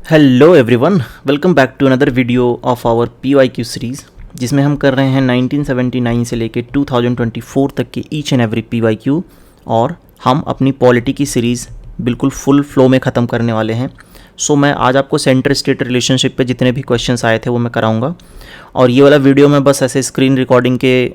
Hello everyone, welcome back to another video of our PYQ series, जिसमें हम कर रहे हैं 1979 से लेकर 2024 तक के ईच एंड एवरी PYQ। और हम अपनी पॉलिटी की सीरीज़ बिल्कुल फुल फ्लो में ख़त्म करने वाले हैं। सो मैं आज आपको सेंटर स्टेट रिलेशनशिप पे जितने भी क्वेश्चंस आए थे वो मैं कराऊंगा। और ये वाला वीडियो मैं बस ऐसे स्क्रीन रिकॉर्डिंग के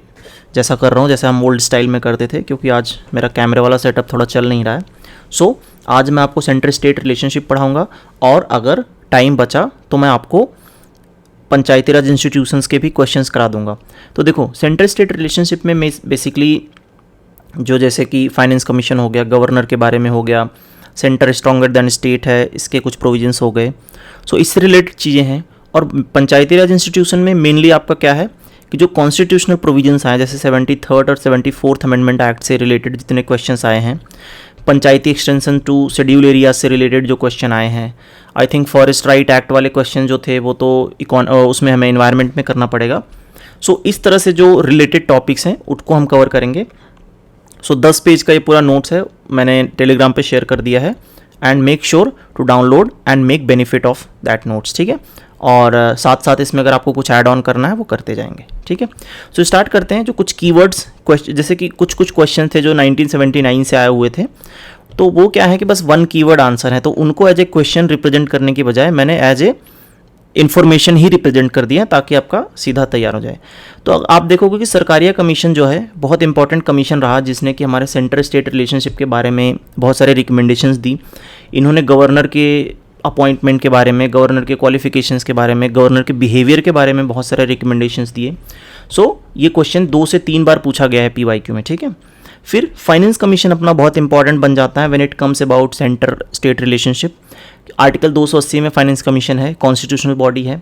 जैसा कर रहा हूँ जैसे हम ओल्ड स्टाइल में करते थे, क्योंकि आज मेरा कैमरे वाला सेटअप थोड़ा चल नहीं रहा है। सो आज मैं आपको सेंटर स्टेट रिलेशनशिप पढ़ाऊंगा, और अगर टाइम बचा तो मैं आपको पंचायती राज इंस्टीट्यूशंस के भी क्वेश्चंस करा दूंगा। तो देखो, सेंटर स्टेट रिलेशनशिप में बेसिकली जो जैसे कि फाइनेंस कमीशन हो गया, गवर्नर के बारे में हो गया, सेंटर स्ट्रॉन्गर देन स्टेट है, इसके कुछ प्रोविजंस हो गए। सो इससे रिलेटेड चीज़ें हैं। और पंचायती राज इंस्टीट्यूशन में मेनली आपका क्या है कि जो कॉन्स्टिट्यूशनल प्रोविजंस आए, जैसे 73rd और 74th अमेंडमेंट एक्ट से रिलेटेड जितने क्वेश्चंस आए हैं, पंचायती एक्सटेंशन टू शेड्यूल एरिया से रिलेटेड जो क्वेश्चन आए हैं, I think Forrest right act वाले क्वेश्चन जो थे वो तो उसमें हमें इन्वायरमेंट में करना पड़ेगा। सो इस तरह से जो रिलेटेड टॉपिक्स हैं उनको हम कवर करेंगे। सो 10 पेज का ये पूरा नोट्स है, मैंने टेलीग्राम पे शेयर कर दिया है। And make sure to download and make benefit of that notes, ठीक है। और साथ साथ इसमें अगर आपको कुछ ऐड ऑन करना है वो करते जाएंगे, ठीक है। सो स्टार्ट करते हैं। जो कुछ कीवर्ड्स जैसे कि कुछ क्वेश्चन थे जो 1979 से आए हुए थे, तो वो क्या है कि बस वन कीवर्ड आंसर है, तो उनको एज ए क्वेश्चन रिप्रेजेंट करने की बजाय मैंने एज ए इन्फॉर्मेशन ही रिप्रेजेंट कर दिया ताकि आपका सीधा तैयार हो जाए। तो आप देखोगे कि सरकारिया कमीशन जो है बहुत इंपॉर्टेंट कमीशन रहा, जिसने कि हमारे सेंटर स्टेट रिलेशनशिप के बारे में बहुत सारे रिकमेंडेशंस दी। इन्होंने गवर्नर के अपॉइंटमेंट के बारे में, गवर्नर के क्वालिफिकेशंस के बारे में, गवर्नर के बिहेवियर के बारे में बहुत सारे रिकमेंडेशंस दिए। सो ये क्वेश्चन 2 से 3 बार पूछा गया है PYQ में, ठीक है। फिर फाइनेंस कमीशन अपना बहुत इंपॉर्टेंट बन जाता है when it comes about centre state relationship. Article 280 में फाइनेंस कमीशन है, कॉन्स्टिट्यूशनल बॉडी है,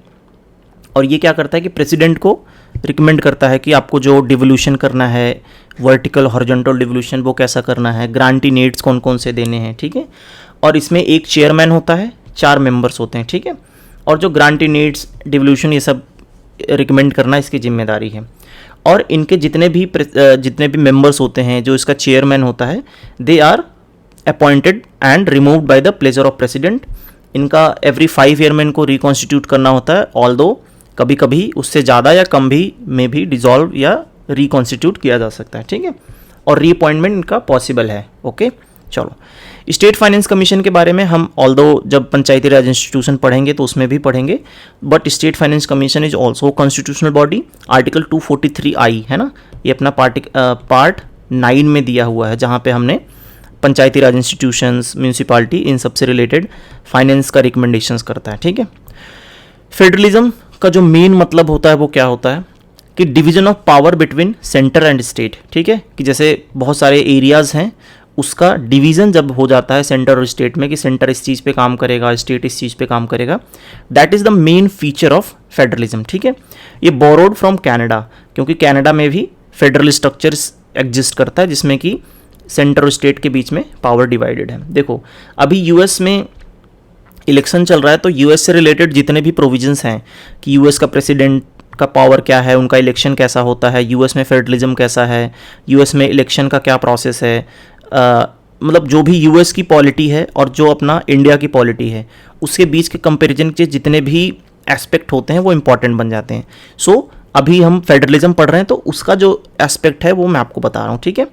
और ये क्या करता है कि प्रेसिडेंट को रिकमेंड करता है कि आपको जो डिवोल्यूशन करना है, वर्टिकल हॉरिजॉन्टल डिवोल्यूशन, वो कैसा करना है, ग्रांटी नेट्स कौन कौन से देने हैं, ठीक है। और इसमें एक चेयरमैन होता है, 4 मेंबर्स होते हैं, ठीक है। और जो ग्रांटी नेट्स, डिवोल्यूशन, ये सब रिकमेंड करना इसकी जिम्मेदारी है। और इनके जितने भी मेंबर्स होते हैं, जो इसका चेयरमैन होता है, they are appointed and removed by the pleasure of president. इनका एवरी 5 ईयर में इनको रिकॉन्स्टिट्यूट करना होता है, ऑल्दो कभी कभी उससे ज़्यादा या कम भी में भी डिजॉल्व या रिकॉन्स्टिट्यूट किया जा सकता है, ठीक है। और रीअपॉइंटमेंट इनका पॉसिबल है, ओके। चलो, स्टेट फाइनेंस कमीशन के बारे में हम ऑल्दो जब पंचायती राज इंस्टीट्यूशन पढ़ेंगे तो उसमें भी पढ़ेंगे, but state finance commission is also constitutional body. Article 243I है ना, ये अपना पार्ट 9 में दिया हुआ है, जहाँ पे हमने पंचायती राज इंस्टीट्यूशंस, म्यूनिसिपालिटी, इन सब से रिलेटेड फाइनेंस का रिकमेंडेशंस करता है, ठीक है। फेडरलिज्म का जो मेन मतलब होता है वो क्या होता है कि division of power between centre and state, ठीक है। कि जैसे बहुत सारे एरियाज़ हैं, उसका डिवीज़न जब हो जाता है सेंटर और स्टेट में, कि सेंटर इस चीज़ पे काम करेगा, स्टेट इस चीज़ पे काम करेगा, that is the main feature of federalism, ठीक है। ये बोरोड फ्रॉम कनाडा, क्योंकि कनाडा में भी फेडरल स्ट्रक्चर्स एग्जिस्ट करता है जिसमें कि सेंटर और स्टेट के बीच में पावर डिवाइडेड है। देखो, अभी यूएस में इलेक्शन चल रहा है, तो यूएस से रिलेटेड जितने भी प्रोविजंस हैं कि यूएस का प्रेसिडेंट का पावर क्या है, उनका इलेक्शन कैसा होता है, यूएस में फेडरलिज्म कैसा है, यूएस में इलेक्शन का क्या प्रोसेस है, मतलब जो भी यूएस की पॉलिटी है और जो अपना इंडिया की पॉलिटी है, उसके बीच के कंपैरिजन के जितने भी एस्पेक्ट होते हैं वो इंपॉर्टेंट बन जाते हैं। सो अभी हम फेडरलिज्म पढ़ रहे हैं, तो उसका जो एस्पेक्ट है वो मैं आपको बता रहा हूँ, ठीक है।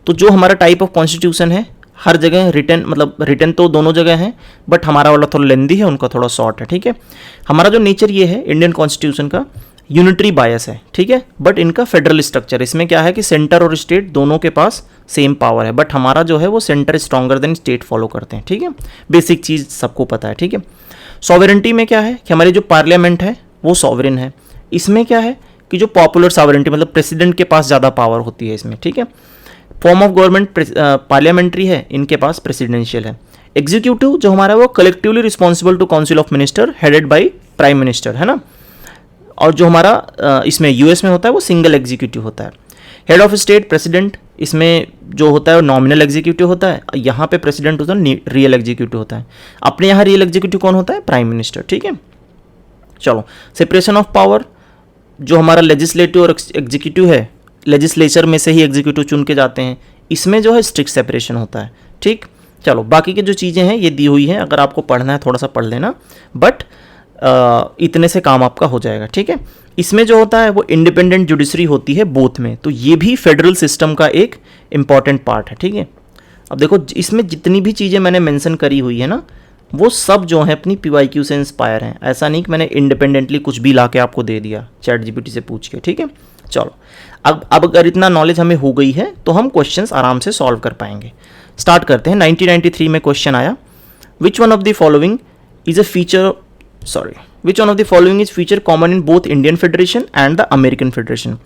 तो जो हमारा टाइप ऑफ कॉन्स्टिट्यूशन है, हर जगह रिटन तो दोनों जगह है, बट हमारा वाला थोड़ा लेंदी है, उनका थोड़ा शॉर्ट है, ठीक है। हमारा जो नेचर ये है इंडियन कॉन्स्टिट्यूशन का, यूनिटरी बायस है, ठीक है, बट इनका फेडरल स्ट्रक्चर, इसमें क्या है कि सेंटर और स्टेट दोनों के पास सेम पावर है, बट हमारा जो है वो centre stronger than state follow करते हैं, ठीक है। बेसिक चीज़ सबको पता है, ठीक है। सॉवरेंटी में क्या है कि हमारी जो पार्लियामेंट है वो सॉवरेन है। इसमें क्या है कि जो पॉपुलर सॉवरेंटी, मतलब प्रेसिडेंट के पास ज़्यादा पावर होती है इसमें, ठीक है। फॉर्म ऑफ गवर्नमेंट पार्लियामेंट्री है, इनके पास प्रेसिडेंशियल है। एग्जीक्यूटिव जो हमारा वो collectively responsible to council of minister headed by prime minister, है ना। और जो हमारा इसमें यूएस में होता है वो सिंगल एग्जीक्यूटिव होता है। हेड ऑफ स्टेट प्रेसिडेंट, इसमें जो होता है वो नॉमिनल एग्जीक्यूटिव होता है, यहाँ पे प्रेसिडेंट होता है रियल एग्जीक्यूटिव होता है। अपने यहाँ रियल एग्जीक्यूटिव कौन होता है? प्राइम मिनिस्टर, ठीक है। चलो, सेपरेशन ऑफ पावर, जो हमारा लेजिस्लेटिव और एग्जीक्यूटिव है, लेजिस्लेचर में से ही एग्जीक्यूटिव चुन के जाते हैं, इसमें जो है स्ट्रिक्ट सेपरेशन होता है, ठीक। चलो बाकी की जो चीज़ें हैं ये दी हुई हैं, अगर आपको पढ़ना है थोड़ा सा पढ़ लेना, बट इतने से काम आपका हो जाएगा, ठीक है। इसमें जो होता है वो इंडिपेंडेंट जुडिशरी होती है बोथ में, तो ये भी फेडरल सिस्टम का एक इम्पॉर्टेंट पार्ट है, ठीक है। अब देखो इसमें जितनी भी चीज़ें मैंने मेंशन करी हुई है ना, वो सब जो है अपनी PYQ से इंस्पायर हैं। ऐसा नहीं कि मैंने इंडिपेंडेंटली कुछ भी ला के आपको दे दिया ChatGPT से पूछ के, ठीक है। चलो अब अगर इतना नॉलेज हमें हो गई है तो हम क्वेश्चंस आराम से सॉल्व कर पाएंगे। स्टार्ट करते हैं। 1993 में क्वेश्चन आया, which one of the following is feature common in both Indian federation and the American federation.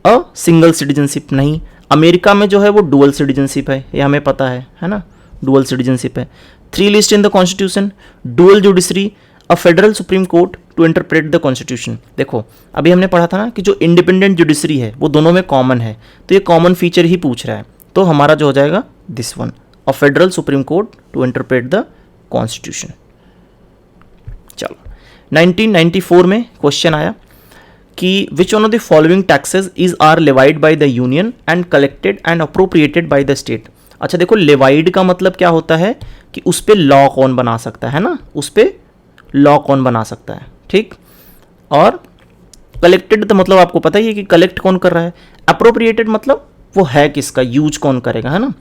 A single citizenship, नहीं, अमेरिका में जो है वो डुअल सिटीजनशिप है, ये हमें पता है ना, डुअल सिटीजनशिप है। 3 list in the constitution, dual judiciary, a federal supreme court to interpret the constitution. देखो अभी हमने पढ़ा था ना कि जो इंडिपेंडेंट जुडिशरी है वो दोनों में कॉमन है, तो ये कॉमन फीचर ही पूछ रहा है, तो हमारा जो हो जाएगा this one, a federal supreme court to interpret the constitution. चलो 1994 में क्वेश्चन आया कि which one of the following taxes is are levied by the union and collected and appropriated by the state. अच्छा देखो लेवाइड का मतलब क्या होता है कि उस पर लॉ कौन बना सकता है ना, उस पर लॉ कौन बना सकता है, ठीक। और कलेक्टेड तो मतलब आपको पता ही है कि कलेक्ट कौन कर रहा है। अप्रोप्रिएटेड मतलब वो है किसका, यूज कौन करेगा, है ना।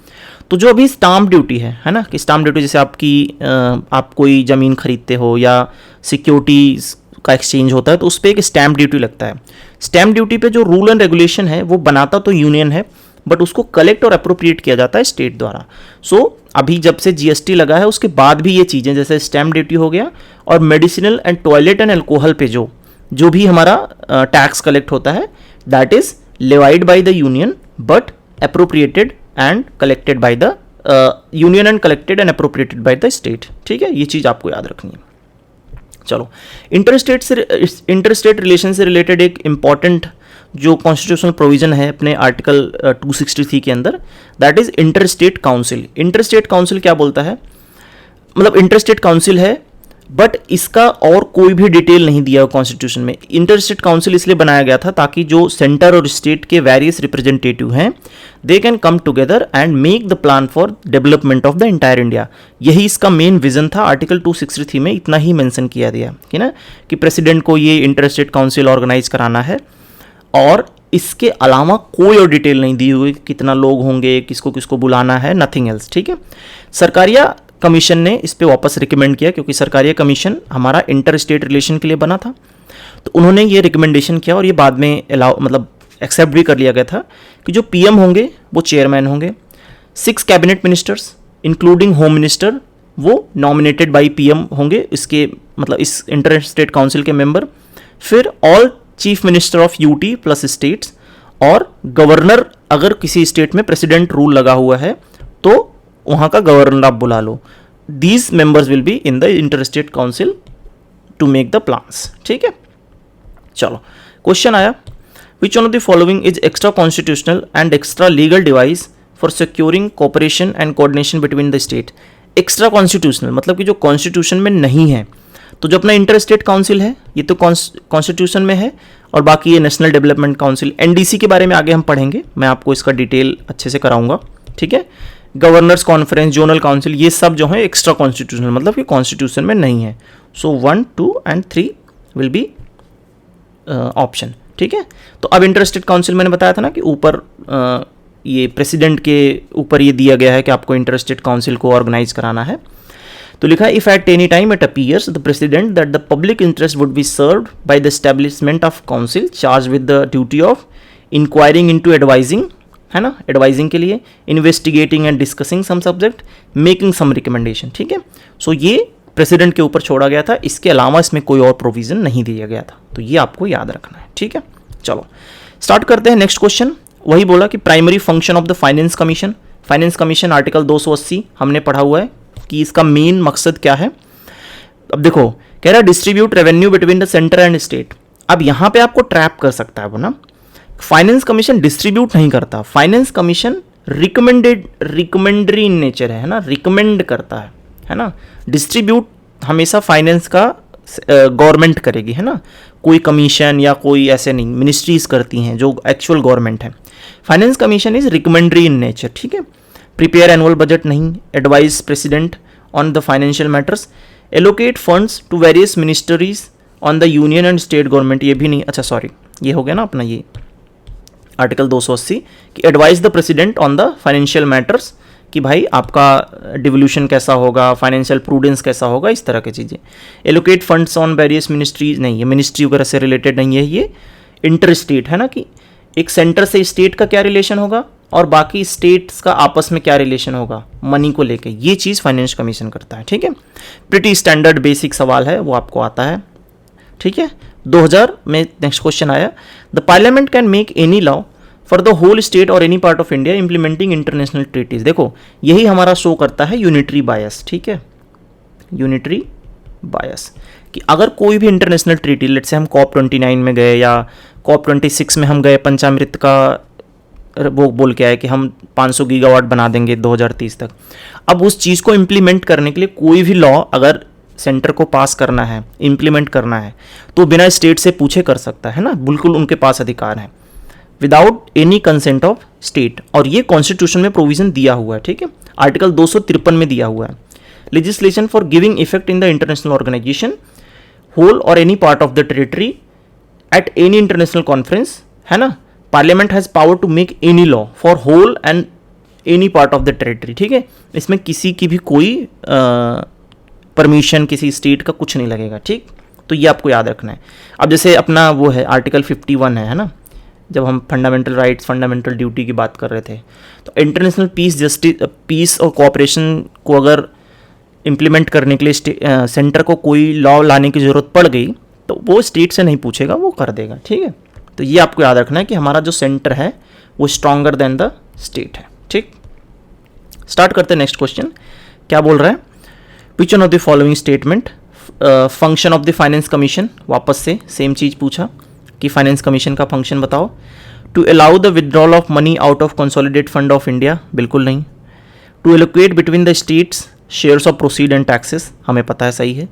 तो जो अभी स्टाम्प ड्यूटी है ना, कि स्टाम्प ड्यूटी जैसे आप कोई ज़मीन खरीदते हो या सिक्योरिटीज़ का एक्सचेंज होता है तो उस पर एक स्टैम्प ड्यूटी लगता है। स्टैम्प ड्यूटी पे जो रूल एंड रेगुलेशन है वो बनाता तो यूनियन है, बट उसको कलेक्ट और अप्रोप्रिएट किया जाता है स्टेट द्वारा। सो अभी जब से GST लगा है उसके बाद भी ये चीज़ें जैसे स्टैम्प ड्यूटी हो गया और medicinal and toilet and alcohol पे जो भी हमारा टैक्स कलेक्ट होता है that is levied by the union but appropriated and collected by the union and collected and appropriated by the state, ठीक है। ये चीज़ आपको याद रखनी है। चलो इंटरस्टेट रिलेशन से रिलेटेड एक इंपॉर्टेंट जो कॉन्स्टिट्यूशनल प्रोविजन है अपने आर्टिकल 263 के अंदर, that is interstate council. Interstate council क्या बोलता है, मतलब इंटरस्टेट काउंसिल है बट इसका और कोई भी डिटेल नहीं दिया कॉन्स्टिट्यूशन में। इंटरस्टेट काउंसिल इसलिए बनाया गया था ताकि जो सेंटर और स्टेट के वेरियस रिप्रेजेंटेटिव हैं they can come together and make the plan for development of the entire India. यही इसका मेन विजन था। आर्टिकल 263 में इतना ही मेंशन किया गया कि ना कि प्रेसिडेंट को ये इंटरस्टेट काउंसिल ऑर्गेनाइज कराना है, और इसके अलावा कोई और डिटेल नहीं दी हुई, कितना लोग होंगे, किसको किसको बुलाना है, नथिंग एल्स, ठीक है। सरकारिया कमीशन ने इस पे वापस रिकमेंड किया क्योंकि सरकारिया कमीशन हमारा इंटर स्टेट रिलेशन के लिए बना था, तो उन्होंने ये रिकमेंडेशन किया और ये बाद में मतलब एक्सेप्ट भी कर लिया गया था कि जो PM होंगे वो चेयरमैन होंगे, 6 cabinet ministers including home minister वो नॉमिनेटेड बाय PM होंगे, इसके मतलब इस इंटर स्टेट काउंसिल के मेंबर। फिर all chief minister of UT plus states, और गवर्नर, अगर किसी स्टेट में प्रेसिडेंट रूल लगा हुआ है तो वहाँ का गवर्नर आप बुला लो। These members will be in the inter state council to make the plans, ठीक है। चलो क्वेश्चन आया, which one of the following is extra constitutional and extra legal device for securing cooperation and coordination between the state. Extra constitutional मतलब कि जो constitution में नहीं है, तो जो अपना इंटर स्टेट काउंसिल है ये तो कॉन्स्टिट्यूशन में है, और बाकी ये नेशनल डेवलपमेंट काउंसिल NDC के बारे में आगे हम पढ़ेंगे, मैं आपको इसका डिटेल अच्छे से कराऊंगा, ठीक है। गवर्नर्स कॉन्फ्रेंस, जोनल काउंसिल, ये सब जो है एक्स्ट्रा कॉन्स्टिट्यूशनल मतलब कि कॉन्स्टिट्यूशन में नहीं है। सो 1, 2 एंड 3 विल बी ऑप्शन, ठीक है। तो अब इंटर स्टेट काउंसिल मैंने बताया था ना कि ऊपर ये प्रेसिडेंट के ऊपर ये दिया गया है कि आपको इंटर स्टेट काउंसिल को ऑर्गेनाइज कराना है। तो लिखा है, if at any time it appears the president that the public interest would be served by the establishment of council charge with the duty of inquiring into advising, है ना, advising के लिए, investigating and discussing some subject, making some recommendation, ठीक है। सो ये president के ऊपर छोड़ा गया था, इसके अलावा इसमें कोई और प्रोविजन नहीं दिया गया था, तो ये आपको याद रखना है, ठीक है। चलो स्टार्ट करते हैं नेक्स्ट क्वेश्चन। वही बोला कि primary function of the finance commission. Finance commission article 280 हमने पढ़ा हुआ है कि इसका मेन मकसद क्या है। अब देखो कह रहा है distribute revenue between the centre and state. अब यहाँ पे आपको ट्रैप कर सकता है वो ना, फाइनेंस कमीशन डिस्ट्रीब्यूट नहीं करता, फाइनेंस कमीशन रिकमेंडरी इन नेचर है ना, रिकमेंड करता है ना। डिस्ट्रीब्यूट हमेशा फाइनेंस का गवर्नमेंट करेगी, है ना, कोई कमीशन या कोई ऐसे नहीं, मिनिस्ट्रीज करती हैं जो एक्चुअल गवर्नमेंट है। Finance commission is recommendatory in nature, ठीक है। प्रिपेयर एनुअल बजट नहीं, advise president on the financial matters, allocate funds to various ministries on the union and state government, ये भी नहीं, अच्छा सॉरी ये हो गया ना अपना ये आर्टिकल 280 कि advise the president on the financial matters, कि भाई आपका डिवोल्यूशन कैसा होगा, फाइनेंशियल प्रूडेंस कैसा होगा, इस तरह की चीज़ें। Allocate funds on various ministries नहीं, ये मिनिस्ट्री वगैरह से रिलेटेड नहीं है, ये इंटर स्टेट है ना, कि एक सेंटर से स्टेट का क्या रिलेशन होगा और बाकी स्टेट्स का आपस में क्या रिलेशन होगा मनी को लेके, ये चीज़ फाइनेंस कमीशन करता है। ठीक है, प्रिटी स्टैंडर्ड बेसिक सवाल है, वो आपको आता है। ठीक है, 2000 में नेक्स्ट क्वेश्चन आया, the parliament can make any law for the whole state और any part of India implementing international treaties. देखो यही हमारा शो करता है यूनिटरी बायस। ठीक है, यूनिटरी बायस कि अगर कोई भी इंटरनेशनल ट्रीटी, लेट से हम COP 29 में गए या COP 26 में हम गए, पंचामृत का वो बोल के आए कि हम 500 गीगावाट बना देंगे 2030 तक। अब उस चीज़ को इम्प्लीमेंट करने के लिए कोई भी लॉ अगर सेंटर को पास करना है, इम्प्लीमेंट करना है, तो बिना स्टेट से पूछे कर सकता है ना, बिल्कुल उनके पास अधिकार है, without any consent of state. और ये कॉन्स्टिट्यूशन में प्रोविजन दिया हुआ है। ठीक है, आर्टिकल 253 में दिया हुआ है, legislation for giving effect in the international organization, whole or any part of the territory at any international conference, है ना, parliament has power to make any law for whole and any part of the territory। ठीक है, इसमें किसी की भी कोई permission किसी स्टेट का कुछ नहीं लगेगा। ठीक, तो ये आपको याद रखना है। अब जैसे अपना वो है आर्टिकल 51 है ना, जब हम फंडामेंटल राइट्स फंडामेंटल ड्यूटी की बात कर रहे थे, तो इंटरनेशनल पीस जस्टिस पीस और कोऑपरेशन को अगर इम्प्लीमेंट करने के लिए सेंटर को कोई लॉ लाने की ज़रूरत पड़ गई तो वो स्टेट से नहीं पूछेगा, वो कर देगा। ठीक है, तो ये आपको याद रखना है कि हमारा जो सेंटर है वो स्ट्रॉन्गर देन द स्टेट है। ठीक, स्टार्ट करते हैं नेक्स्ट क्वेश्चन। क्या बोल रहा है, which one of the following statement function of the finance commission, वापस से सेम चीज़ पूछा कि फाइनेंस कमीशन का फंक्शन बताओ। To allow the withdrawal of money out of consolidate fund of India, बिल्कुल नहीं। To allocate between the states shares of proceed and taxes, हमें पता है सही है।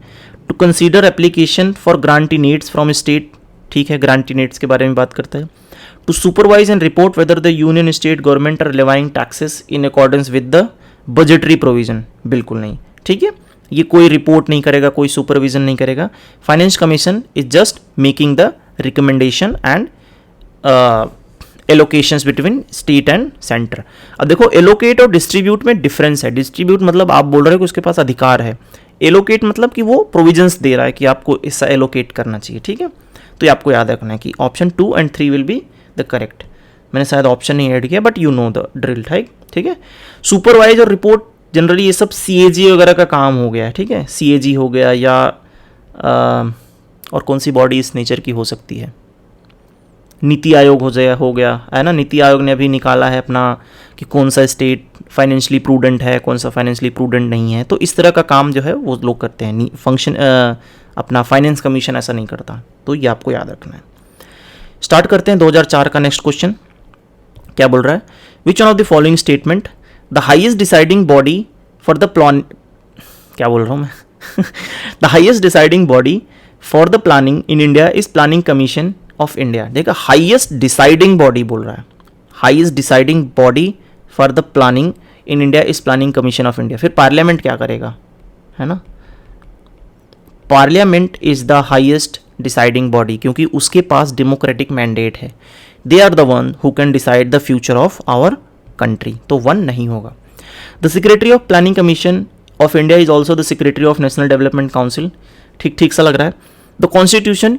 To consider application for grantee needs from state, ठीक है, ग्रांटी नीड्स के बारे में बात करता है। To supervise and report whether the union state government are levying taxes in accordance with the budgetary provision, बिल्कुल नहीं। ठीक है, ये कोई रिपोर्ट नहीं करेगा, कोई सुपरविजन नहीं करेगा। Finance commission is just making the recommendation and allocations between state and centre. अब देखो एलोकेट और डिस्ट्रीब्यूट में डिफरेंस है। डिस्ट्रीब्यूट मतलब आप बोल रहे हो कि उसके पास अधिकार है, एलोकेट मतलब कि वो प्रोविजंस दे रहा है कि आपको ऐसा एलोकेट करना चाहिए। ठीक है, तो ये आपको याद रखना है कि option 2 and 3 will be the correct. मैंने शायद ऑप्शन नहीं ऐड किया but you know the drill. ठीक है, सुपरवाइज और रिपोर्ट जनरली ये सब CAG वगैरह का काम हो गया है। ठीक है, CAG हो गया या और कौन सी बॉडी इस नेचर की हो सकती है, नीति आयोग हो गया है ना। नीति आयोग ने अभी निकाला है अपना कि कौन सा स्टेट फाइनेंशियली प्रूडेंट है, कौन सा फाइनेंशियली प्रूडेंट नहीं है, तो इस तरह का काम जो है वो लोग करते हैं। फंक्शन अपना फाइनेंस कमीशन ऐसा नहीं करता, तो ये आपको याद रखना है। स्टार्ट करते हैं 2004 का नेक्स्ट क्वेश्चन। क्या बोल रहा है, which one of the following statement the highest deciding body for the plan, क्या बोल रहा हूँ मैं the highest deciding body for the planning in India is planning commission of India. देखा, हाईएस्ट डिसाइडिंग बॉडी बोल रहा है, highest deciding body for the planning in India is planning commission of India. फिर पार्लियामेंट क्या करेगा, है ना, parliament is the highest deciding body क्योंकि उसके पास डेमोक्रेटिक मैंडेट है। They are the one who can decide the future of our country, तो 1 नहीं होगा। The secretary of planning commission of India is also the secretary of national development council. ठीक ठीक सा लग रहा है। द कॉन्स्टिट्यूशन,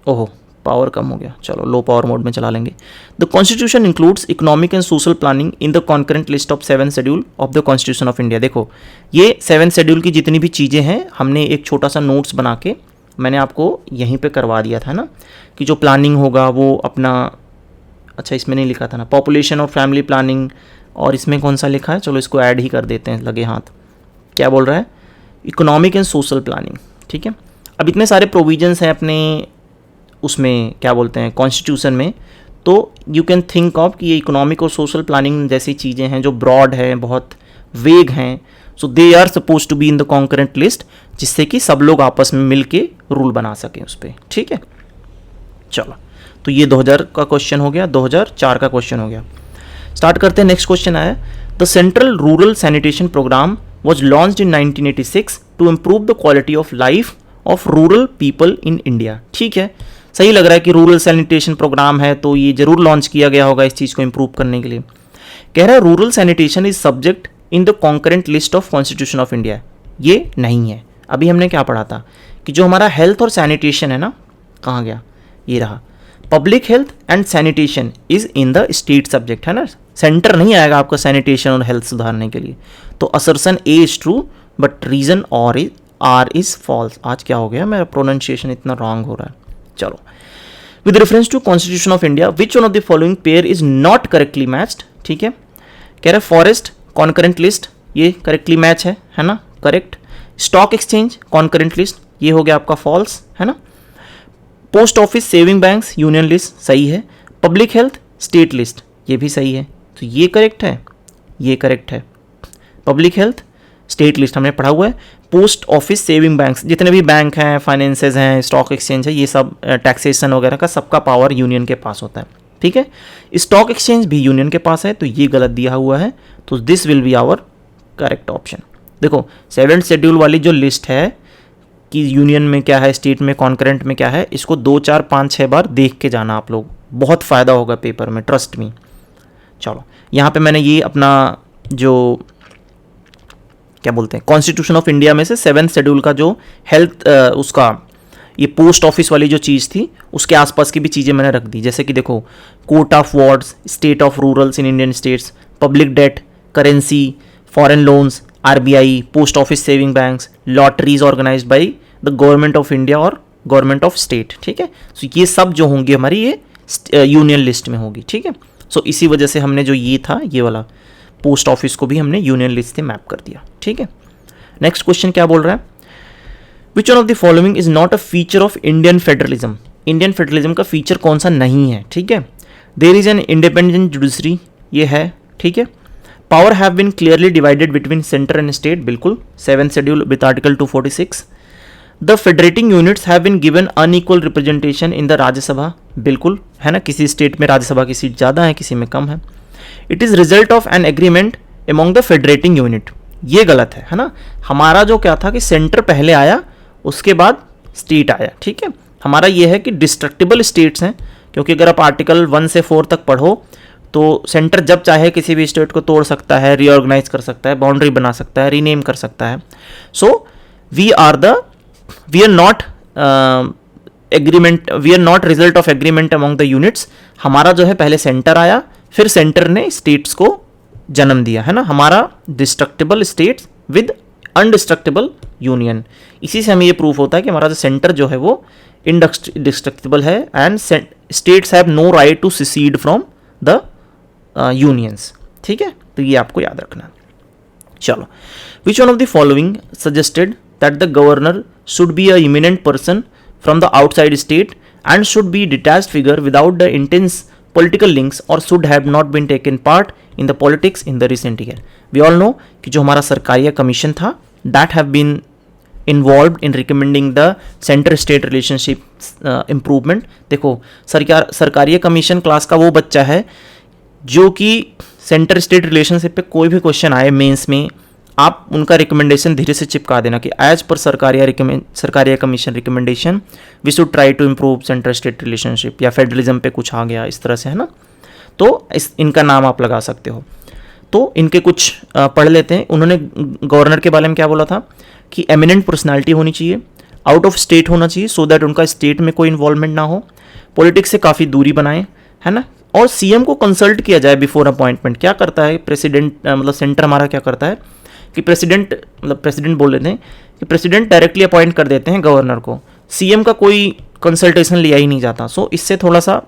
ओहो पावर कम हो गया, चलो लो पावर मोड में चला लेंगे। The constitution includes economic and social planning in the concurrent list of 7 schedule of the constitution of India. देखो ये 7 शेड्यूल की जितनी भी चीज़ें हैं हमने एक छोटा सा नोट्स बना के मैंने आपको यहीं पे करवा दिया था ना, कि जो प्लानिंग होगा वो अपना, अच्छा इसमें नहीं लिखा था ना, पॉपुलेशन और फैमिली प्लानिंग, और इसमें कौन सा लिखा है, चलो इसको ऐड ही कर देते हैं लगे हाथ। क्या बोल रहा है, इकोनॉमिक एंड सोशल प्लानिंग। ठीक है, अब इतने सारे प्रोविजंस हैं अपने उसमें क्या बोलते हैं कॉन्स्टिट्यूशन में, तो यू कैन थिंक ऑफ कि ये इकोनॉमिक और सोशल प्लानिंग जैसी चीज़ें हैं जो ब्रॉड हैं, बहुत वेग हैं, so they are suppose to be in the concurrent list, जिससे कि सब लोग आपस में मिल के रूल बना सकें उस पर। ठीक है, चलो तो ये 2000 का क्वेश्चन हो गया, 2004 का क्वेश्चन हो गया। स्टार्ट करते हैं, नेक्स्ट क्वेश्चन आया, the central rural sanitation programme was launched in 1986 to improve the quality of life of rural people in India. ठीक है, सही लग रहा है कि रूरल सैनिटेशन प्रोग्राम है तो ये जरूर लॉन्च किया गया होगा इस चीज़ को इम्प्रूव करने के लिए। कह रहा है rural sanitation is subject in the concurrent list of constitution of India. ये नहीं है। अभी हमने क्या पढ़ा था कि जो हमारा हेल्थ और सैनिटेशन है ना, कहाँ गया, ये रहा, public health and sanitation is in the state subject, है ना, सेंटर नहीं आएगा आपका सैनिटेशन और हेल्थ सुधारने के लिए। तो assertion A is true but reason और आर इज फॉल्स। आज क्या हो गया, मेरा प्रोनाउंसिएशन इतना रॉन्ग हो रहा है। चलो, with reference to constitution of India which one of the following pair is not correctly matched. ठीक है, कह रहा है फॉरेस्ट कॉन्करेंट लिस्ट, ये करेक्टली मैच है ना, correct. Stock exchange concurrent list, ये हो गया आपका फॉल्स, है ना। Post office saving banks union list, सही है। पब्लिक हेल्थ स्टेट लिस्ट, ये भी सही है, तो ये करेक्ट है, ये करेक्ट है। पब्लिक हेल्थ स्टेट लिस्ट हमने पढ़ा हुआ है। पोस्ट ऑफिस सेविंग बैंक्स, जितने भी बैंक हैं, फाइनेंसेस हैं, स्टॉक एक्सचेंज है, ये सब टैक्सेशन वगैरह का सबका पावर यूनियन के पास होता है। ठीक है, स्टॉक एक्सचेंज भी यूनियन के पास है, तो ये गलत दिया हुआ है, तो this will be our correct option. देखो 7th शेड्यूल वाली जो लिस्ट है कि यूनियन में क्या है, स्टेट में, कॉन्करेंट में क्या है, इसको 2, 4, 5, 6 बार देख के जाना आप लोग, बहुत फ़ायदा होगा पेपर में, ट्रस्ट मी। चलो, यहाँ पे मैंने ये अपना जो क्या बोलते हैं कॉन्स्टिट्यूशन ऑफ इंडिया में से 7th शेड्यूल का जो हेल्थ उसका ये पोस्ट ऑफिस वाली जो चीज़ थी उसके आसपास की भी चीज़ें मैंने रख दी। जैसे कि देखो, court of wards, state of rulers in Indian states, public debt, currency, foreign loans, RBI, post office saving banks, lotteries organised by the government of India और गवर्नमेंट ऑफ स्टेट। ठीक है, सो ये सब जो होंगे हमारी ये यूनियन लिस्ट में होगी। ठीक है, सो इसी वजह से हमने जो ये था, ये वाला पोस्ट ऑफिस को भी हमने यूनियन लिस्ट से मैप कर दिया। ठीक है, नेक्स्ट क्वेश्चन क्या बोल रहा है, which one of the following is not a feature of Indian federalism. Indian federalism का फीचर कौन सा नहीं है। ठीक है, there is an independent judiciary, ये है। ठीक है, power have been clearly divided between centre and state, बिल्कुल 7th schedule with article 246। The federating units have been given unequal representation in the Rajya Sabha, बिल्कुल, है ना, किसी स्टेट में राज्यसभा की सीट ज़्यादा है, किसी में कम है। It is result of an agreement among the federating unit, ये गलत है ना। हमारा जो क्या था कि सेंटर पहले आया, उसके बाद स्टेट आया। ठीक है, हमारा ये है कि डिस्ट्रक्टिबल स्टेट्स हैं, क्योंकि अगर आप आर्टिकल 1 से 4 तक पढ़ो तो सेंटर जब चाहे किसी भी स्टेट को तोड़ सकता है, रीऑर्गेनाइज कर सकता है, बाउंड्री बना सकता है, रीनेम कर सकता है। So we are not agreement, we are not result of agreement among the units. हमारा जो है पहले सेंटर आया, फिर सेंटर ने स्टेट्स को जन्म दिया, है ना। हमारा destructible states with indestructible union, इसी से हमें ये प्रूफ होता है कि हमारा जो सेंटर जो है वो इंडिस्ट्रक्टिबल है and states have no right to secede from the unions. ठीक है, तो ये आपको याद रखना। चलो, which one of the following suggested that the governor should be a eminent person from the outside state and should be detached figure without the intense political links or should have not been taken part in the politics in the recent year. We all know कि जो हमारा Sarkaria commission था that have been involved in recommending the center state relationship improvement. देखो, Sarkaria commission class का वो बच्चा है जो कि सेंटर स्टेट रिलेशनशिप पे कोई भी क्वेश्चन आए मेंस में, आप उनका रिकमेंडेशन धीरे से चिपका देना कि as per Sarkaria commission recommendation we should try to improve centre state relationship, या फेडरलिज्म पे कुछ आ गया इस तरह से, है ना। तो इनका नाम आप लगा सकते हो। तो इनके कुछ पढ़ लेते हैं। उन्होंने गवर्नर के बारे में क्या बोला था कि एमिनेंट पर्सनालिटी होनी चाहिए, आउट ऑफ स्टेट होना चाहिए सो दैट उनका स्टेट में कोई इन्वॉल्वमेंट ना हो, पॉलिटिक्स से काफ़ी दूरी बनाएं, है ना, और सीएम को कंसल्ट किया जाए बिफोर अपॉइंटमेंट। क्या करता है प्रेसिडेंट, मतलब सेंटर हमारा क्या करता है कि प्रेसिडेंट बोल लेते हैं कि प्रेसिडेंट डायरेक्टली अपॉइंट कर देते हैं गवर्नर को, सीएम का कोई कंसल्टेशन लिया ही नहीं जाता। सो इससे थोड़ा सा,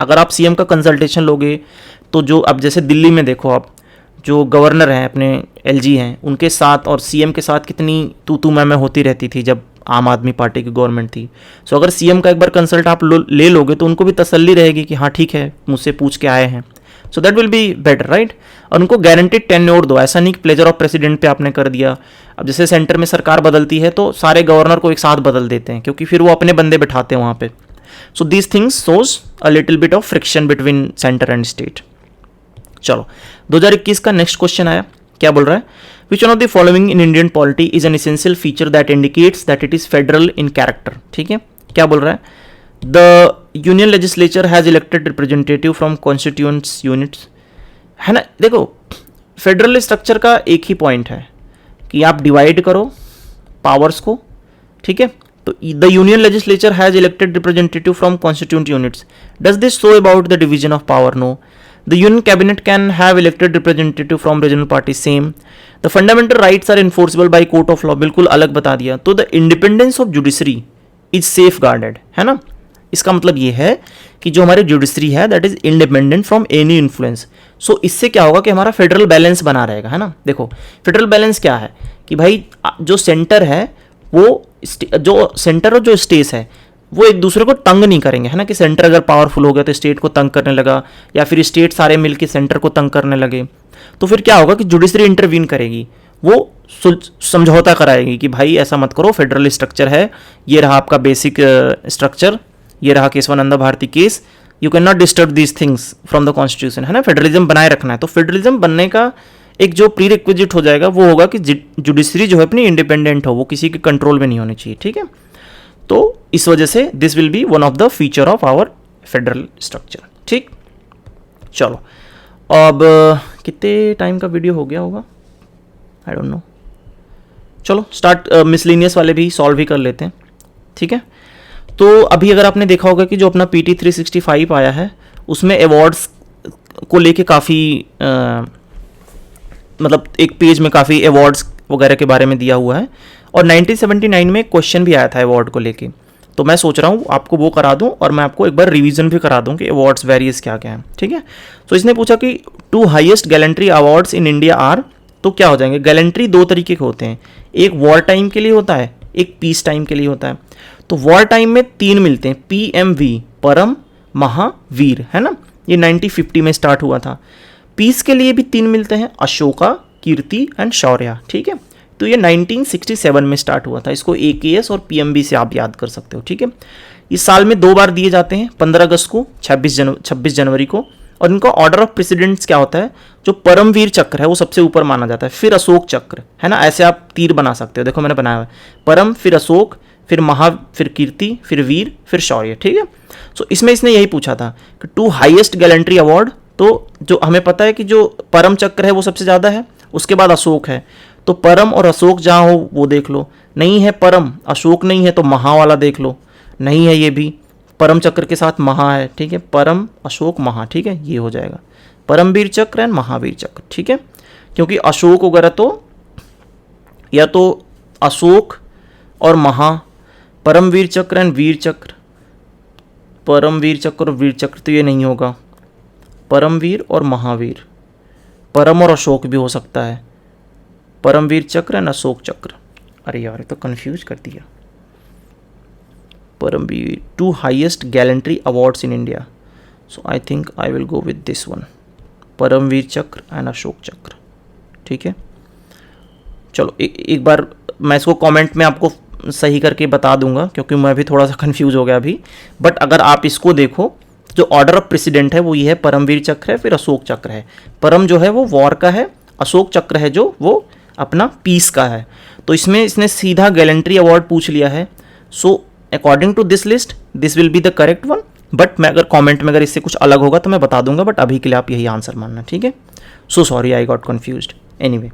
अगर आप सीएम का कंसल्टेशन लोगे तो जो अब जैसे दिल्ली में देखो आप, जो गवर्नर हैं अपने एलजी हैं, उनके साथ और सीएम के साथ कितनी तू मैं होती रहती थी जब आम आदमी पार्टी की गवर्नमेंट थी। सो अगर सीएम का एक बार कंसल्ट आप ले लोगे तो उनको भी तसल्ली रहेगी कि हाँ ठीक है, मुझसे पूछ के आए हैं, so that will be better, right. और उनको गारंटीड टेन्योर दो, ऐसा नहीं कि प्लेजर ऑफ प्रेसिडेंट पे आपने कर दिया। अब जैसे सेंटर में सरकार बदलती है तो सारे गवर्नर को एक साथ बदल देते हैं, क्योंकि फिर वो अपने बंदे बिठाते हैं वहाँ पे। So these things shows a little bit of friction between centre and state. चलो 2021 का नेक्स्ट क्वेश्चन आया, क्या बोल रहा है, which one of the following in Indian polity is an essential feature that indicates that it is federal in character. ठीक है, क्या बोल रहा है, the union legislature has elected representative from constituents units, है ना। देखो फेडरल स्ट्रक्चर का एक ही पॉइंट है कि आप डिवाइड करो पावर्स को, ठीक है। तो the union legislature has elected representative from constituent units, does this show about the division of power, no. The union cabinet can have elected representative from regional party, same. The fundamental rights are enforceable by court of law, बिल्कुल अलग बता दिया। तो the independence of judiciary is safeguarded, है ना। इसका मतलब ये है कि जो हमारी जुडिशरी है that is independent from any influence. So इससे क्या होगा कि हमारा फेडरल बैलेंस बना रहेगा, है ना। देखो फेडरल बैलेंस क्या है कि भाई जो सेंटर है वो जो सेंटर और जो स्टेट्स है वो एक दूसरे को तंग नहीं करेंगे, है ना। कि सेंटर अगर पावरफुल हो गया तो स्टेट को तंग करने लगा, या फिर स्टेट सारे मिलकर सेंटर को तंग करने लगे, तो फिर क्या होगा कि जुडिशरी इंटरवीन करेगी, वो समझौता कराएगी कि भाई ऐसा मत करो, फेडरल स्ट्रक्चर है, ये रहा आपका बेसिक स्ट्रक्चर, ये रहा Keshavananda Bharati case, you can not disturb these things from the constitution, है ना। फेडरलिज्म बनाए रखना है, तो फेडरलिज्म बनने का एक जो प्री रिक्विजिट हो जाएगा वो होगा कि जुडिशरी जो है अपनी इंडिपेंडेंट हो, वो किसी के कंट्रोल में नहीं होनी चाहिए, ठीक है। तो इस वजह से this will be one of the feature of our federal structure, ठीक। चलो अब कितने टाइम का वीडियो हो गया होगा, आई डोंट नो। चलो स्टार्ट, मिसलिनियस वाले भी सॉल्व ही कर लेते हैं, ठीक है। तो अभी अगर आपने देखा होगा कि जो अपना PT 365 आया है उसमें अवार्ड्स को लेके काफ़ी मतलब एक पेज में काफ़ी अवार्ड्स वगैरह के बारे में दिया हुआ है, और 1979 में एक क्वेश्चन भी आया था अवार्ड को लेके। तो मैं सोच रहा हूँ आपको वो करा दूँ और मैं आपको एक बार रिवीजन भी करा दूँ कि अवार्ड्स वेरियस क्या क्या हैं, ठीक है। तो इसने पूछा कि 2 highest gallantry awards in India are, तो क्या हो जाएंगे। गैलेंट्री 2 तरीके के होते हैं, एक वॉर टाइम के लिए होता है, एक पीस टाइम के लिए होता है। तो वॉर टाइम में 3 मिलते हैं, PMV परम महावीर, है ना, ये 1950 में स्टार्ट हुआ था। पीस के लिए भी 3 मिलते हैं, अशोका, कीर्ति एंड शौर्य, ठीक है। तो ये 1967 में स्टार्ट हुआ था, इसको AKS और PMB से आप याद कर सकते हो, ठीक है। इस साल में 2 बार दिए जाते हैं, 15 अगस्त को, 26 जनवरी को। और इनका ऑर्डर ऑफ प्रेसिडेंट्स क्या होता है, जो परमवीर चक्र है वो सबसे ऊपर माना जाता है, फिर अशोक चक्र, है ना। ऐसे आप तीर बना सकते हो, देखो मैंने बनाया हुआ है, परम फिर अशोक फिर महा फिर कीर्ति फिर वीर फिर शौर्य, ठीक है। सो इसमें इसने यही पूछा था कि 2 हाईएस्ट गैलेंट्री अवार्ड, तो जो हमें पता है कि जो परम चक्र है वो सबसे ज़्यादा है, उसके बाद अशोक है। तो परम और अशोक जहाँ हो वो देख लो, नहीं है परम अशोक नहीं है तो महा वाला देख लो, नहीं है ये भी, परम चक्र के साथ महा है, ठीक है, परम अशोक महा, ठीक है, ये हो जाएगा परमवीर चक्र एंड महावीर चक्र, ठीक है। क्योंकि अशोक वगैरह तो या तो अशोक और महा, परमवीर चक्र एंड वीर चक्र, परमवीर चक्र और वीर चक्र तो ये नहीं होगा, परमवीर और महावीर, परम और अशोक भी हो सकता है, परमवीर चक्र एंड अशोक चक्र। अरे यार तो कंफ्यूज कर दिया। Param Vir 2 highest gallantry awards in India, so I think I will go with this one, Param Vir Chakra and Ashok चक्र, ठीक है। चलो एक बार मैं इसको कमेंट में आपको सही करके बता दूंगा क्योंकि मैं भी थोड़ा सा कंफ्यूज हो गया अभी। बट अगर आप इसको देखो, जो ऑर्डर ऑफ प्रेसिडेंट है वो ये है, परमवीर चक्र है फिर अशोक चक्र है। परम जो है वो वॉर का है, अशोक चक्र है जो वो अपना पीस का है। तो इसमें इसने सीधा गैलेंट्री अवार्ड पूछ लिया है। So according to this list this will be the correct one, but मैं अगर कमेंट में अगर इससे कुछ अलग होगा तो मैं बता दूंगा, बट अभी के लिए आप यही आंसर मानना, ठीक है। So sorry I got confused, anyway,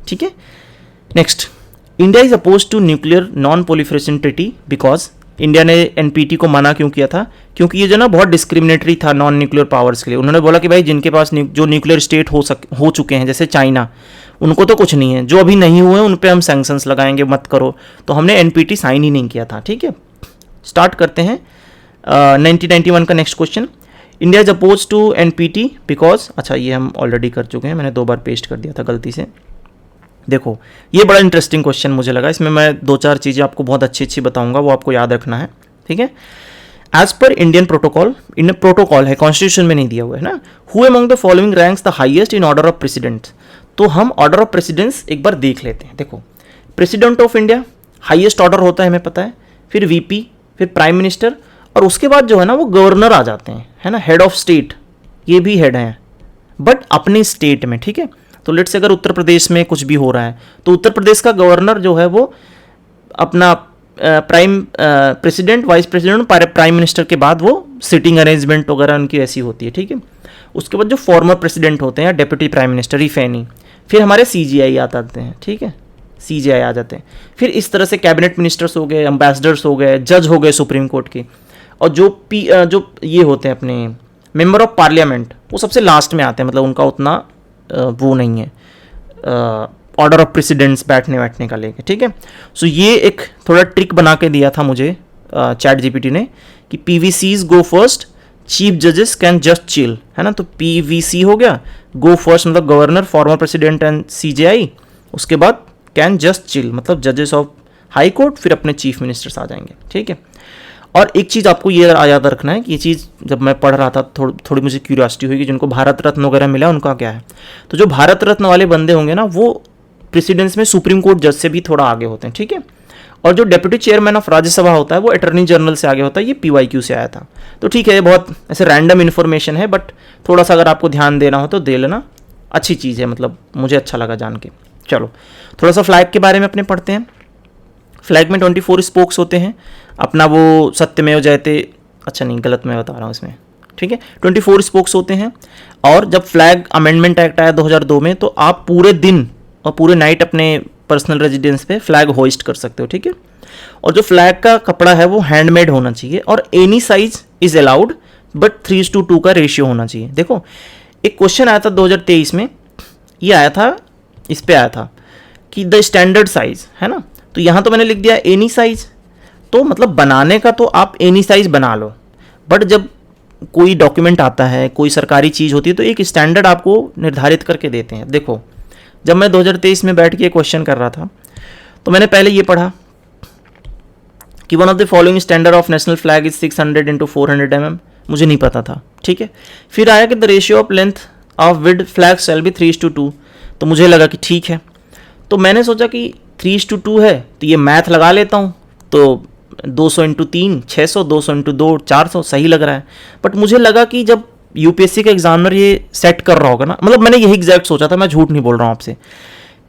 ठीक है। Next, India is oppose to nuclear non proliferation treaty because, India ने NPT को मना क्यों किया था, क्योंकि ये जो ना बहुत डिस्क्रिमिनेटरी था नॉन न्यूक्लियर पावर्स के लिए। उन्होंने बोला कि भाई जिनके पास जो न्यूक्लियर स्टेट हो चुके हैं जैसे चाइना, उनको तो कुछ नहीं है, जो अभी नहीं हुए उन पे हम सैंक्शंस लगाएंगे, मत करो। तो हमने NPT साइन ही नहीं किया था, ठीक है। स्टार्ट करते हैं 1991 का next question. India is oppose to NPT because, अच्छा ये हम ऑलरेडी कर चुके हैं, मैंने 2 बार पेस्ट कर दिया था गलती से। देखो ये बड़ा इंटरेस्टिंग क्वेश्चन मुझे लगा, इसमें मैं 2-4 चीज़ें आपको बहुत अच्छी बताऊंगा, वो आपको याद रखना है, ठीक है। As per Indian protocol, Indian protocol है, कॉन्स्टिट्यूशन में नहीं दिया हुआ है ना, who among the following ranks the highest in order of precedence. तो हम ऑर्डर ऑफ प्रेसिडेंट्स एक बार देख लेते हैं। देखो president of India highest order होता है, हमें पता है, फिर VP, फिर प्राइम मिनिस्टर, और उसके बाद जो है ना वो गवर्नर आ जाते हैं, है ना, हेड ऑफ स्टेट, ये भी हेड हैं, बट अपने स्टेट में, ठीक है। तो लेट्स से अगर उत्तर प्रदेश में कुछ भी हो रहा है तो उत्तर प्रदेश का गवर्नर जो है वो अपना prime president, vice president, prime minister के बाद वो सिटिंग अरेंजमेंट वगैरह उनकी ऐसी होती है, ठीक है। उसके बाद जो फॉर्मर प्रेसिडेंट होते हैं, deputy prime minister, if any, फिर हमारे CGI आ जाते हैं, ठीक है, CGI आ जाते हैं। फिर इस तरह से कैबिनेट मिनिस्टर्स हो गए, एम्बेसडर्स हो गए, जज हो गए सुप्रीम कोर्ट के, और जो ये होते हैं अपने मेंबर ऑफ पार्लियामेंट, वो सबसे लास्ट में आते हैं, मतलब उनका उतना वो नहीं है ऑर्डर ऑफ प्रेसिडेंट्स बैठने का लेके, ठीक है। सो ये एक थोड़ा ट्रिक बना के दिया था मुझे चैट GPT ने कि PVCs गो फर्स्ट, चीफ जजेस कैन जस्ट चिल, है ना। तो PVC हो गया, गो फर्स्ट मतलब governor, former president and CGI, उसके बाद कैन जस्ट चिल मतलब जजेस ऑफ हाई कोर्ट, फिर अपने चीफ मिनिस्टर्स आ जाएंगे, ठीक है। और एक चीज़ आपको ये याद रखना है कि ये चीज़ जब मैं पढ़ रहा था थोड़ी मुझे क्यूरियोसिटी हुई कि जिनको भारत रत्न वगैरह मिला उनका क्या है। तो जो भारत रत्न वाले बंदे होंगे ना, वो प्रेसिडेंस में सुप्रीम कोर्ट जज से भी थोड़ा आगे होते हैं, ठीक है। और जो डेप्यूटी चेयरमैन ऑफ राज्यसभा होता है वो अटॉर्नी जनरल से आगे होता है। ये PYQ से आया था। तो ठीक है, ये बहुत ऐसे रैंडम इन्फॉर्मेशन है, बट थोड़ा सा अगर आपको ध्यान देना हो तो दे लेना, अच्छी चीज़ है, मतलब मुझे अच्छा लगा जान के। चलो थोड़ा सा फ्लैग के बारे में अपने पढ़ते हैं। फ्लैग में 24 स्पोक्स होते हैं, अपना वो सत्यमेव जयते, अच्छा नहीं गलत मैं बता रहा हूँ इसमें, ठीक है। 24 स्पोक्स होते हैं। और जब फ्लैग अमेंडमेंट एक्ट आया 2002 में, तो आप पूरे दिन और पूरे नाइट अपने पर्सनल रेजिडेंस पे फ्लैग होइस्ट कर सकते हो, ठीक है। और जो फ्लैग का कपड़ा है वो हैंडमेड होना चाहिए, और any size is allowed, but 3:2 का रेशियो होना चाहिए। देखो एक क्वेश्चन आया था 2023 में, ये आया था, इस पे आया था कि द स्टैंडर्ड साइज, है ना। तो यहाँ तो मैंने लिख दिया एनी साइज, तो मतलब बनाने का तो आप एनी साइज बना लो, बट जब कोई डॉक्यूमेंट आता है, कोई सरकारी चीज़ होती है, तो एक स्टैंडर्ड आपको निर्धारित करके देते हैं। देखो जब मैं 2023 में बैठ के क्वेश्चन कर रहा था, तो मैंने पहले ये पढ़ा कि one of the following standard of national flag is 600 × 400 mm, मुझे नहीं पता था, ठीक है। फिर आया कि the ratio of length of width flag shall be 3:2, तो मुझे लगा कि ठीक है। तो मैंने सोचा कि 3:2 है, तो ये मैथ लगा लेता हूँ, तो 200 × 3 600, 200 × 2 400, सही लग रहा है। बट मुझे लगा कि जब UPSC का एग्जामिनर ये सेट कर रहा होगा ना, मतलब मैंने यही एग्जैक्ट सोचा था, मैं झूठ नहीं बोल रहा हूँ आपसे,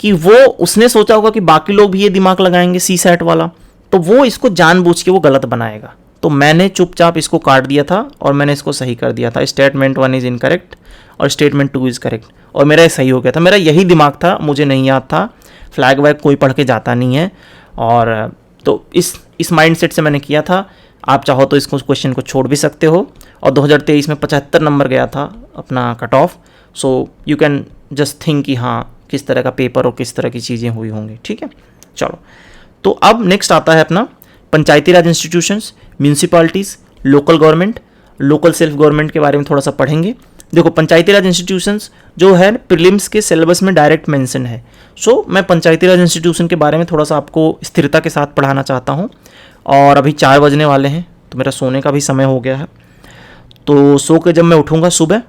कि वो उसने सोचा होगा कि बाकी लोग भी ये दिमाग लगाएंगे CSAT वाला, तो वो इसको जानबूझ के वो गलत बनाएगा। तो मैंने चुपचाप इसको काट दिया था और मैंने इसको सही कर दिया था। स्टेटमेंट 1 इज़ इनकरेक्ट और स्टेटमेंट 2 इज़ करेक्ट, और मेरा सही हो गया था। मेरा यही दिमाग था, मुझे नहीं याद था, फ्लैग वैग कोई पढ़ के जाता नहीं है। और तो इस माइंडसेट से मैंने किया था। आप चाहो तो इसको क्वेश्चन को छोड़ भी सकते हो। और 2023 में 75 नंबर गया था अपना cut off, so you can just think कि हाँ किस तरह का पेपर और किस तरह की चीज़ें हुई होंगी, ठीक है। चलो तो अब नेक्स्ट आता है अपना Panchayati Raj institutions, municipalities, local government, local self government के बारे में थोड़ा सा पढ़ेंगे। देखो पंचायती राज इंस्टीट्यूशंस जो है प्रीलिम्स के सिलेबस में डायरेक्ट मेंशन है। सो मैं पंचायती राज इंस्टीट्यूशन के बारे में थोड़ा सा आपको स्थिरता के साथ पढ़ाना चाहता हूँ। और अभी 4 बजने वाले हैं, तो मेरा सोने का भी समय हो गया है। तो सो के जब मैं उठूँगा सुबह,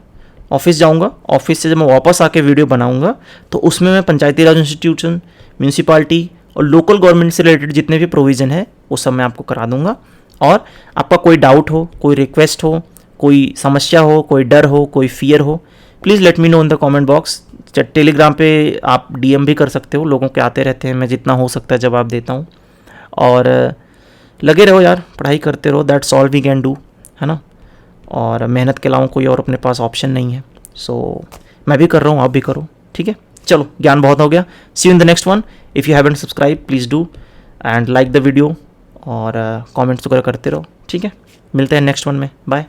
ऑफिस जाऊँगा, ऑफिस से जब मैं वापस आके वीडियो बनाऊँगा, तो उसमें मैं पंचायती राज इंस्टीट्यूशन, म्यूनसिपालिटी और लोकल गवर्नमेंट से रिलेटेड जितने भी प्रोविज़न है वो सब मैं आपको करा दूँगा। और आपका कोई डाउट हो, कोई रिक्वेस्ट हो, कोई समस्या हो, कोई डर हो, कोई फियर हो, please let me know in the comment box. Telegram पे आप DM भी कर सकते हो, लोगों के आते रहते हैं, मैं जितना हो सकता है जवाब देता हूँ। और लगे रहो यार, पढ़ाई करते रहो, that's all we can do, है ना। और मेहनत के अलावा कोई और अपने पास ऑप्शन नहीं है। सो मैं भी कर रहा हूँ, आप भी करो, ठीक है। चलो ज्ञान बहुत हो गया। See you in the next one. If you haven't subscribe please do and like the video, और कमेंट्स वगैरह करते रहो, ठीक है। मिलते हैं नेक्स्ट वन में, बाय।